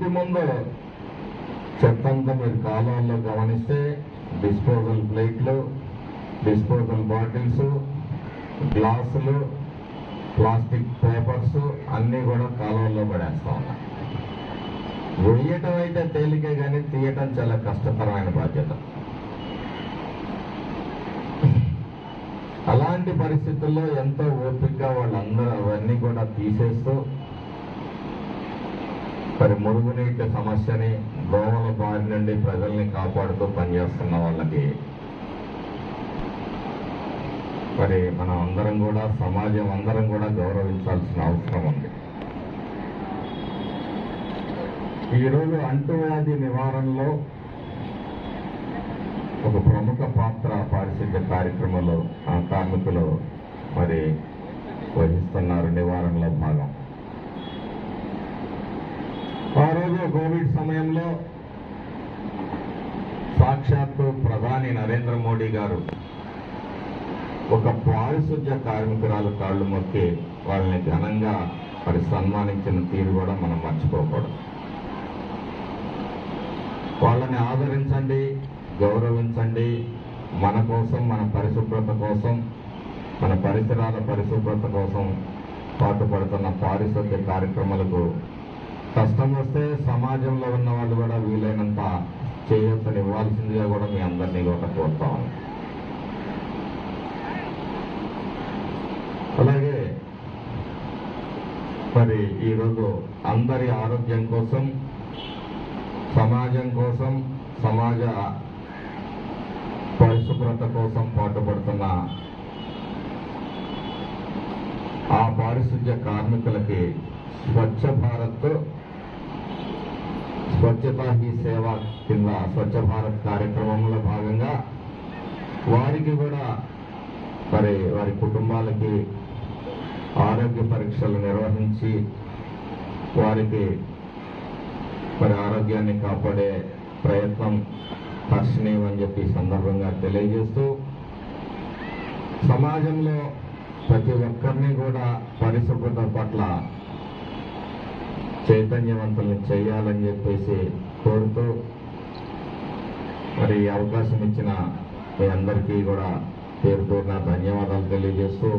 ఇంటి ముందు చెత్తంతా మీరు కాలంలో గమనిస్తే డిస్పోజల్ ప్లేట్లు, డిస్పోజల్ బాటిల్స్, గ్లాసులు, ప్లాస్టిక్ పేపర్స్ అన్నీ కూడా కాలంలో పడేస్తా ఉన్నాయి. వేయటం అయితే తేలికే కానీ తీయటం చాలా కష్టతరమైన బాధ్యత. అలాంటి పరిస్థితుల్లో ఎంతో ఓపికగా వాళ్ళందరూ అవన్నీ కూడా తీసేస్తూ మరి మురుగునీటి సమస్యని, దోమల బారి నుండి ప్రజల్ని కాపాడుతూ పనిచేస్తున్న వాళ్ళకి మరి మనం అందరం కూడా, సమాజం అందరం కూడా గౌరవించాల్సిన అవసరం ఉంది. ఈరోజు అంటువ్యాధి నివారణలో ఒక ప్రముఖ పాత్ర పారిశుద్ధ్య కార్యక్రమంలో కార్మికులు మరి వహిస్తున్నారు. నివారణలో భాగం. ఆ రోజు కోవిడ్ సమయంలో సాక్షాత్తు ప్రధాని నరేంద్ర మోడీ గారు ఒక పారిశుద్ధ్య కార్మికురాలు కాళ్ళు మొక్కి వాళ్ళని ఘనంగా మరి సన్మానించిన తీరు కూడా మనం మర్చిపోకూడదు. వాళ్ళని ఆదరించండి, గౌరవించండి. మన కోసం, మన పరిశుభ్రత కోసం, మన పరిసరాల పరిశుభ్రత కోసం పాటుపడుతున్న పారిశుద్ధ్య కార్యక్రమాలకు కష్టం వస్తే సమాజంలో ఉన్న వాళ్ళు కూడా వీలైనంత చేయొచ్చని ఇవ్వాల్సిందిగా కూడా మీ అందరినీ కూడా కోరుతా ఉన్నాను. అలాగే మరి ఈరోజు అందరి ఆరోగ్యం కోసం, సమాజం కోసం, సమాజ పరిశుభ్రత కోసం పాటుపడుతున్న ఆ పారిశుద్ధ్య కార్మికులకి స్వచ్ఛ భారత్, స్వచ్ఛతా హీ సేవ కింద స్వచ్ఛ భారత్ కార్యక్రమంలో భాగంగా వారికి కూడా మరి వారి కుటుంబాలకి ఆరోగ్య పరీక్షలు నిర్వహించి వారికి మరి ఆరోగ్యాన్ని కాపాడే ప్రయత్నం హర్షణీయమని చెప్పి సందర్భంగా తెలియజేస్తూ, సమాజంలో ప్రతి ఒక్కరిని కూడా పరిశుభ్రత పట్ల చైతన్యవంతుల్ని చేయాలని చెప్పేసి కోరుతూ మరి ఈ అవకాశం ఇచ్చిన మీ అందరికీ కూడా పేరు పేరున ధన్యవాదాలు తెలియజేస్తూ